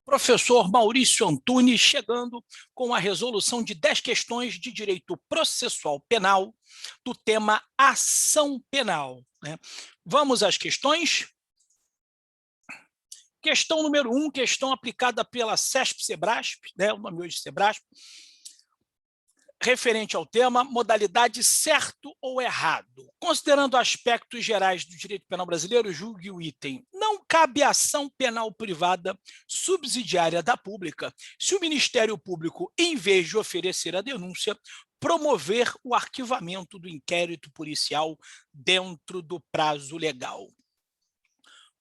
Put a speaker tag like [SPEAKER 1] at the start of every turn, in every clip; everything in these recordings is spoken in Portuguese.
[SPEAKER 1] Professor Maurício Antunes chegando com a resolução de 10 questões de direito processual penal do tema ação penal, né? Vamos às questões. Questão número 1, questão aplicada pela CESP-Sebrasp, né? O nome hoje é Sebrasp, referente ao tema modalidade certo ou errado. Considerando aspectos gerais do direito penal brasileiro, julgue o item. Não cabe ação penal privada subsidiária da pública se o Ministério Público, em vez de oferecer a denúncia, promover o arquivamento do inquérito policial dentro do prazo legal.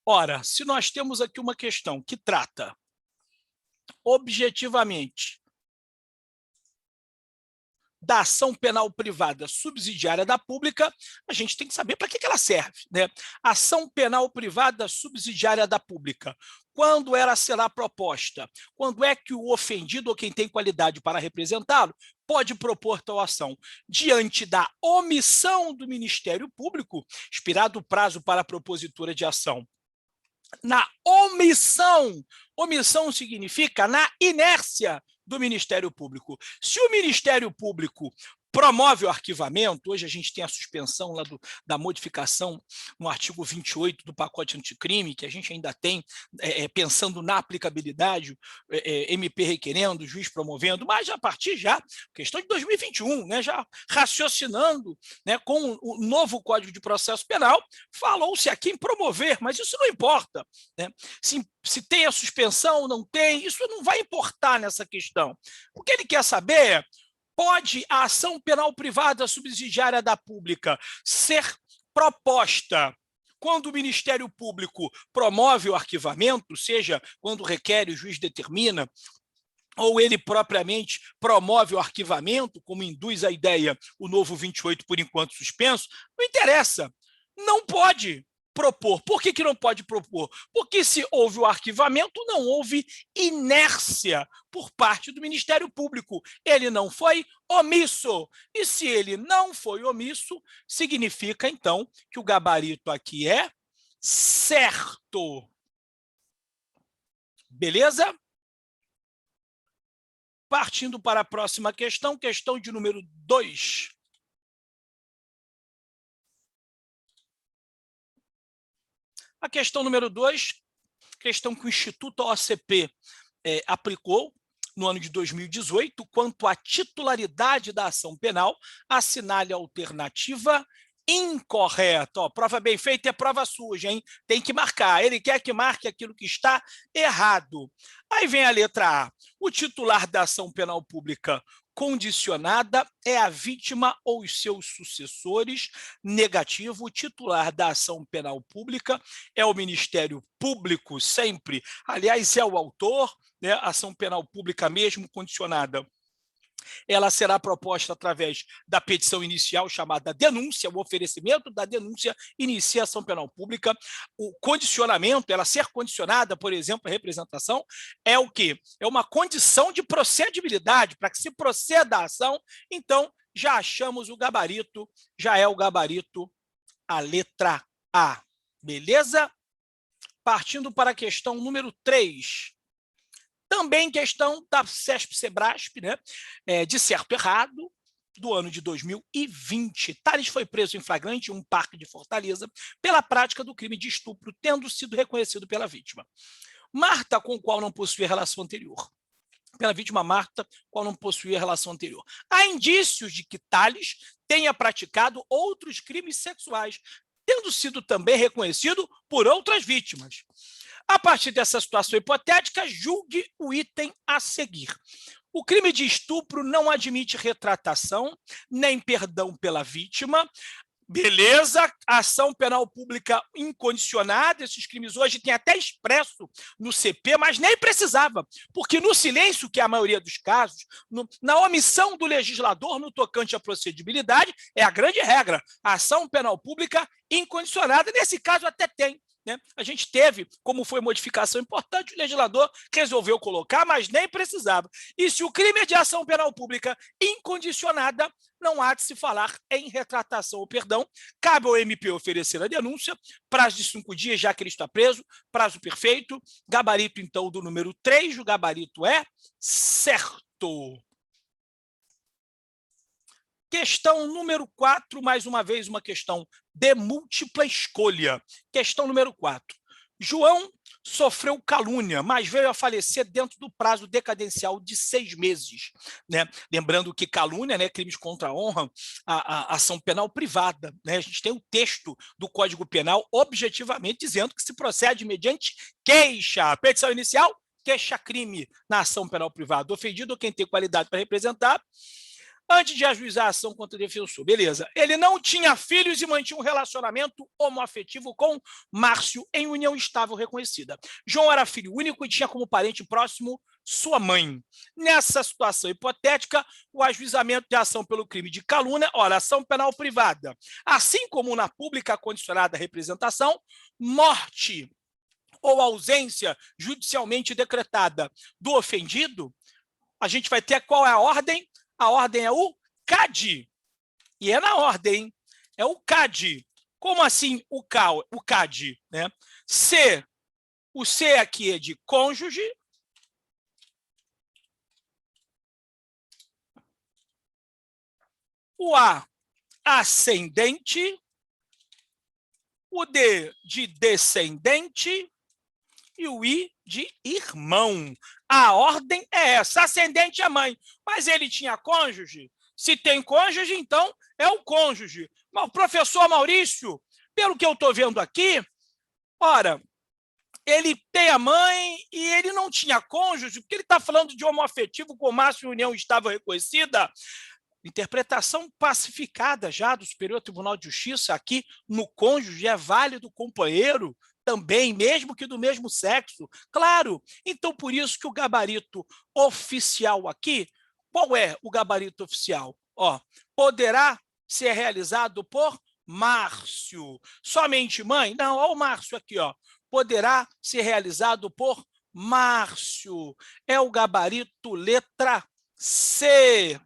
[SPEAKER 1] Ora, se nós temos aqui uma questão que trata objetivamente da ação penal privada subsidiária da pública, a gente tem que saber para que ela serve, né? Ação penal privada subsidiária da pública. Quando ela será proposta? Quando é que o ofendido ou quem tem qualidade para representá-lo pode propor tal ação? Diante da omissão do Ministério Público, expirado o prazo para a propositura de ação. Na omissão, omissão significa na inércia do Ministério Público. Se o Ministério Público promove o arquivamento, hoje a gente tem a suspensão lá da modificação no artigo 28 do pacote anticrime, que a gente ainda tem, pensando na aplicabilidade, MP requerendo, juiz promovendo, mas a partir já, questão de 2021, né, já raciocinando, né, com o novo Código de Processo Penal, falou-se aqui em promover, mas isso não importa, né? Se tem a suspensão ou não tem, isso não vai importar nessa questão. O que ele quer saber é: pode a ação penal privada subsidiária da pública ser proposta quando o Ministério Público promove o arquivamento, seja quando requer, o juiz determina, ou ele propriamente promove o arquivamento, como induz a ideia o novo 28 por enquanto suspenso? Não interessa, não pode propor. Por que não pode propor? Porque se houve o arquivamento, não houve inércia por parte do Ministério Público. Ele não foi omisso. E se ele não foi omisso, significa, então, que o gabarito aqui é certo. Beleza? Partindo para a próxima questão, questão de número 2. A questão número 2, questão que o Instituto OCP aplicou no ano de 2018, quanto à titularidade da ação penal, assinale a alternativa incorreta. Ó, prova bem feita é prova suja, hein? Tem que marcar. Ele quer que marque aquilo que está errado. Aí vem a letra A. O titular da ação penal pública condicionada é a vítima ou os seus sucessores. Negativo, o titular da ação penal pública é o Ministério Público, sempre. Aliás, é o autor, né? A ação penal pública mesmo condicionada, ela será proposta através da petição inicial chamada denúncia, o oferecimento da denúncia inicia a ação penal pública. O condicionamento, ela ser condicionada, por exemplo, a representação, é o quê? É uma condição de procedibilidade, para que se proceda a ação, então já achamos o gabarito, já é o gabarito a letra A. Beleza? Partindo para a questão número 3. Também questão da CESP-Sebrasp, né? De certo errado, do ano de 2020. Tales foi preso em flagrante em um parque de Fortaleza pela prática do crime de estupro, tendo sido reconhecido pela vítima. Marta, com o qual não possuía relação anterior. Pela vítima Marta, com a qual não possuía relação anterior. Há indícios de que Tales tenha praticado outros crimes sexuais, tendo sido também reconhecido por outras vítimas. A partir dessa situação hipotética, julgue o item a seguir. O crime de estupro não admite retratação, nem perdão pela vítima. Beleza, ação penal pública incondicionada, esses crimes hoje tem até expresso no CP, mas nem precisava, porque no silêncio, que é a maioria dos casos, na omissão do legislador no tocante à procedibilidade, é a grande regra. A ação penal pública incondicionada, nesse caso até tem, né? A gente teve, como foi modificação importante, o legislador resolveu colocar, mas nem precisava. E se o crime é de ação penal pública incondicionada, não há de se falar em retratação ou perdão. Cabe ao MP oferecer a denúncia, prazo de 5 dias, já que ele está preso, prazo perfeito, gabarito, então, do número 3, o gabarito é certo. Questão número 4, mais uma vez, uma questão de múltipla escolha. Questão número 4. João sofreu calúnia, mas veio a falecer dentro do prazo decadencial de 6 meses. Né? Lembrando que calúnia, né, crimes contra a honra, a ação penal privada. Né? A gente tem o texto do Código Penal objetivamente dizendo que se procede mediante queixa. Petição inicial, queixa-crime na ação penal privada. Ofendido ou quem tem qualidade para representar, antes de ajuizar a ação contra o defensor. Beleza. Ele não tinha filhos e mantinha um relacionamento homoafetivo com Márcio em união estável reconhecida. João era filho único e tinha como parente próximo sua mãe. Nessa situação hipotética, o ajuizamento de ação pelo crime de calúnia, ora, ação penal privada, assim como na pública condicionada representação, morte ou ausência judicialmente decretada do ofendido, a gente vai ter qual é a ordem? A ordem é o CAD. E é na ordem, é o CAD. Como assim o CAD? Né? O C aqui é de cônjuge. O A, ascendente. O D, de descendente. E o I, de irmão. A ordem é essa. Ascendente é mãe. Mas ele tinha cônjuge? Se tem cônjuge, então é o cônjuge. Mas o professor Maurício, pelo que eu estou vendo aqui, ora, ele tem a mãe e ele não tinha cônjuge, porque ele está falando de homoafetivo com Márcio e união estável reconhecida. Interpretação pacificada já do Superior Tribunal de Justiça aqui no cônjuge é válido companheiro também, mesmo que do mesmo sexo. Claro, então por isso que o gabarito oficial aqui, qual é o gabarito oficial? Ó, poderá ser realizado por Márcio. Somente mãe? Não, olha o Márcio aqui, ó. Poderá ser realizado por Márcio. É o gabarito letra C.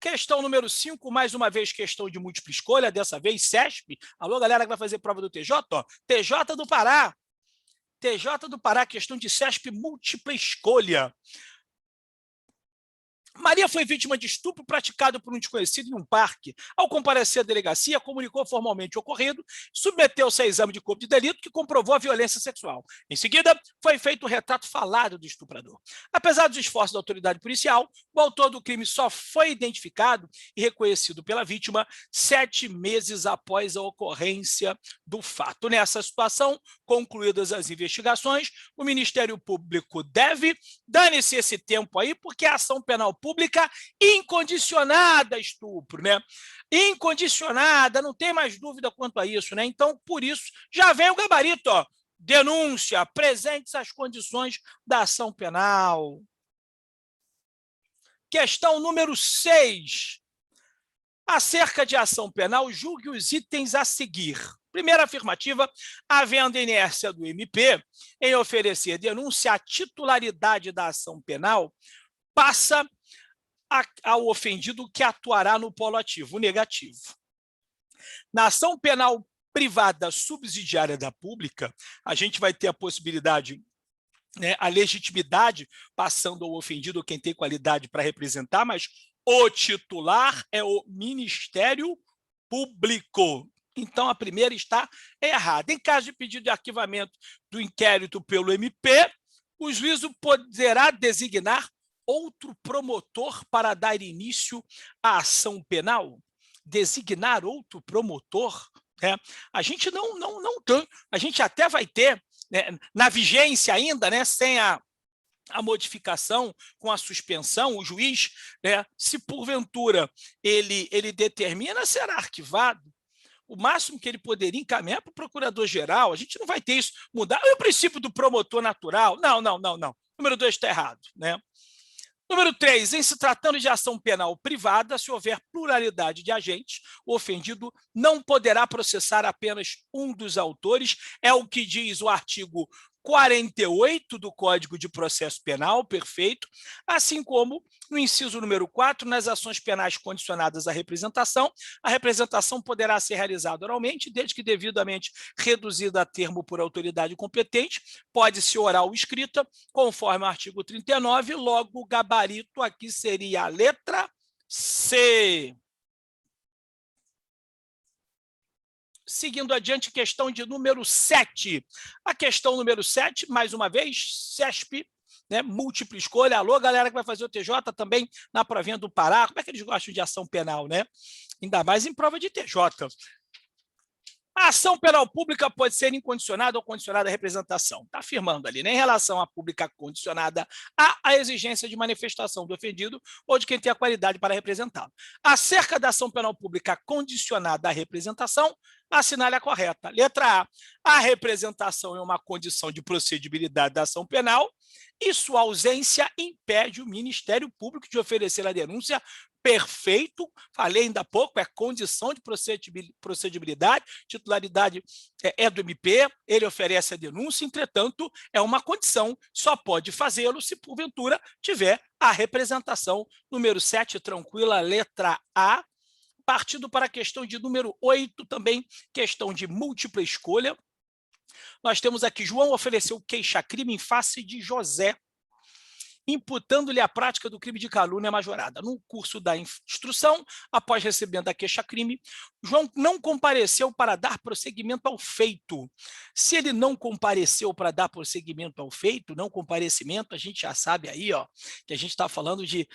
[SPEAKER 1] Questão número 5, mais uma vez, questão de múltipla escolha, dessa vez CESP. Alô, galera que vai fazer prova do TJ? Ó. TJ do Pará. TJ do Pará, questão de CESP múltipla escolha. Maria foi vítima de estupro praticado por um desconhecido em um parque. Ao comparecer à delegacia, comunicou formalmente o ocorrido, submeteu-se a exame de corpo de delito que comprovou a violência sexual. Em seguida, foi feito o retrato falado do estuprador. Apesar dos esforços da autoridade policial, o autor do crime só foi identificado e reconhecido pela vítima 7 meses após a ocorrência do fato. Nessa situação, concluídas as investigações, o Ministério Público deve, dane-se esse tempo aí, porque a ação penal pública incondicionada estupro, né? Incondicionada, não tem mais dúvida quanto a isso, né? Então, por isso, já vem o gabarito, ó. Denúncia, presentes as condições da ação penal. Questão número 6. Acerca de ação penal, julgue os itens a seguir. Primeira afirmativa, havendo inércia do MP em oferecer denúncia, a titularidade da ação penal passa ao ofendido que atuará no polo ativo, o negativo. Na ação penal privada subsidiária da pública, a gente vai ter a possibilidade, né, a legitimidade passando ao ofendido quem tem qualidade para representar, mas o titular é o Ministério Público. Então, a primeira está errada. Em caso de pedido de arquivamento do inquérito pelo MP, o juízo poderá designar outro promotor para dar início à ação penal? Designar outro promotor? Né? A gente não tem, a gente até vai ter, né, na vigência ainda, né, sem a modificação, com a suspensão, o juiz, né, se porventura ele determina, será arquivado. O máximo que ele poderia encaminhar para o procurador-geral, a gente não vai ter isso, mudar. E o princípio do promotor natural? Não. Número 2 está errado, né? Número 3, em se tratando de ação penal privada, se houver pluralidade de agentes, o ofendido não poderá processar apenas um dos autores, é o que diz o artigo 48 do Código de Processo Penal, perfeito, assim como no inciso número 4, nas ações penais condicionadas à representação, a representação poderá ser realizada oralmente, desde que devidamente reduzida a termo por autoridade competente, pode ser oral ou escrita, conforme o artigo 39, logo o gabarito aqui seria a letra C. Seguindo adiante, questão de número 7. A questão número 7, mais uma vez, CESP, né, múltipla escolha. Alô, galera que vai fazer o TJ também na provinha do Pará. Como é que eles gostam de ação penal, né? Ainda mais em prova de TJ. A ação penal pública pode ser incondicionada ou condicionada à representação. Está afirmando ali, né, em relação à pública condicionada à exigência de manifestação do ofendido ou de quem tem a qualidade para representá-lo. Acerca da ação penal pública condicionada à representação, assinale a correta. Letra A. A representação é uma condição de procedibilidade da ação penal e sua ausência impede o Ministério Público de oferecer a denúncia. Perfeito, falei ainda há pouco, é condição de procedibilidade, titularidade é do MP, ele oferece a denúncia, entretanto, é uma condição, só pode fazê-lo se porventura tiver a representação. Número 7, tranquila, letra A. Partindo para a questão de número 8, também questão de múltipla escolha. Nós temos aqui, João ofereceu queixa-crime em face de José, imputando-lhe a prática do crime de calúnia majorada. No curso da instrução, após recebimento da queixa-crime, João não compareceu para dar prosseguimento ao feito. Se ele não compareceu para dar prosseguimento ao feito, não comparecimento, a gente já sabe aí, ó, que a gente está falando de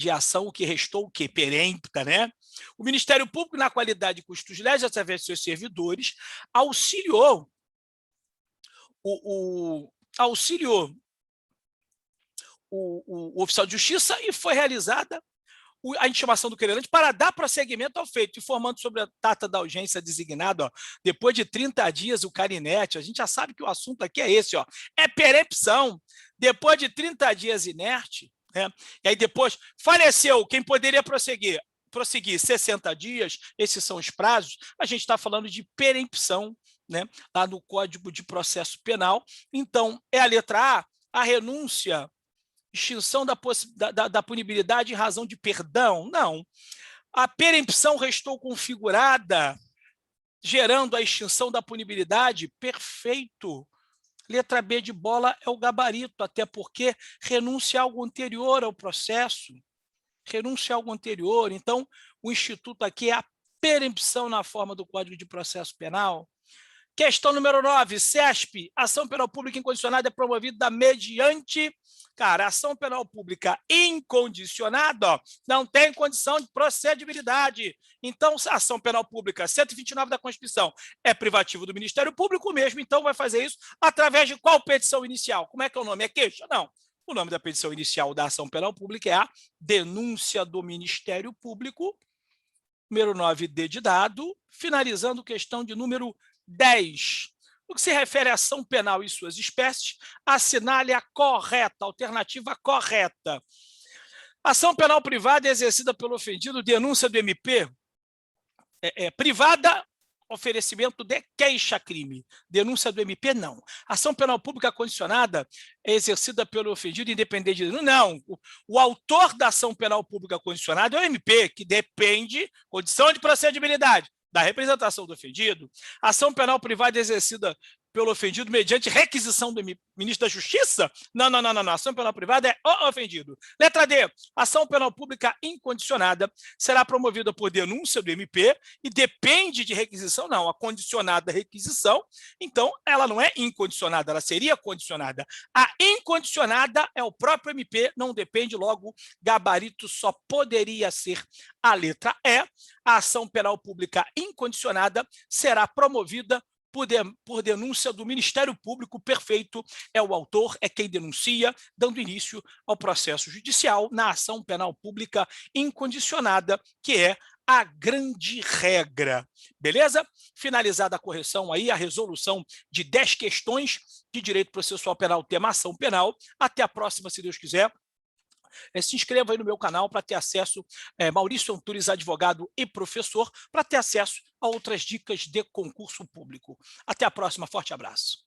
[SPEAKER 1] ação que restou o quê? Perempta, né? O Ministério Público, na qualidade de custos legis, através de seus servidores, auxiliou o oficial de justiça e foi realizada a intimação do querelante para dar prosseguimento ao feito, informando sobre a data da audiência designada, ó, depois de 30 dias, o carinete, a gente já sabe que o assunto aqui é esse, ó, é perempção, depois de 30 dias inerte, né, e aí depois faleceu quem poderia prosseguir 60 dias, esses são os prazos, a gente está falando de perempção, né, lá no Código de Processo Penal. Então, é a letra A renúncia, extinção da punibilidade em razão de perdão? Não. A perempção restou configurada, gerando a extinção da punibilidade? Perfeito. Letra B de bola é o gabarito, até porque renúncia a algo anterior ao processo. Renúncia a algo anterior. Então, o instituto aqui é a perempção na forma do Código de Processo Penal. Questão número 9, CESP, ação penal pública incondicionada é promovida mediante, cara, ação penal pública incondicionada, ó, não tem condição de procedibilidade. Então, a ação penal pública 129 da Constituição é privativo do Ministério Público mesmo, então vai fazer isso através de qual petição inicial? Como é que é o nome? É queixa? Não. O nome da petição inicial da ação penal pública é a denúncia do Ministério Público, número 9D de dado, finalizando questão de número 10. No que se refere à ação penal e suas espécies, assinale a correta, a alternativa correta. Ação penal privada é exercida pelo ofendido, denúncia do MP. Privada, oferecimento de queixa-crime. Denúncia do MP, não. Ação penal pública condicionada é exercida pelo ofendido independente de denúncia. Não. O autor da ação penal pública condicionada é o MP, que depende, condição de procedibilidade, da representação do ofendido. Ação penal privada exercida pelo ofendido mediante requisição do ministro da Justiça? Não. Ação penal privada é o ofendido. Letra D. Ação penal pública incondicionada será promovida por denúncia do MP e depende de requisição? Não. A condicionada requisição, então, ela não é incondicionada, ela seria condicionada. A incondicionada é o próprio MP, não depende, logo, gabarito só poderia ser a letra E. A ação penal pública incondicionada será promovida por denúncia do Ministério Público. Perfeito, é o autor, é quem denuncia, dando início ao processo judicial na ação penal pública incondicionada, que é a grande regra. Beleza? Finalizada a correção aí, a resolução de 10 questões de direito processual penal, tema ação penal. Até a próxima, se Deus quiser. Se inscreva aí no meu canal para ter acesso, Maurício Antunes, advogado e professor, para ter acesso a outras dicas de concurso público. Até a próxima, forte abraço.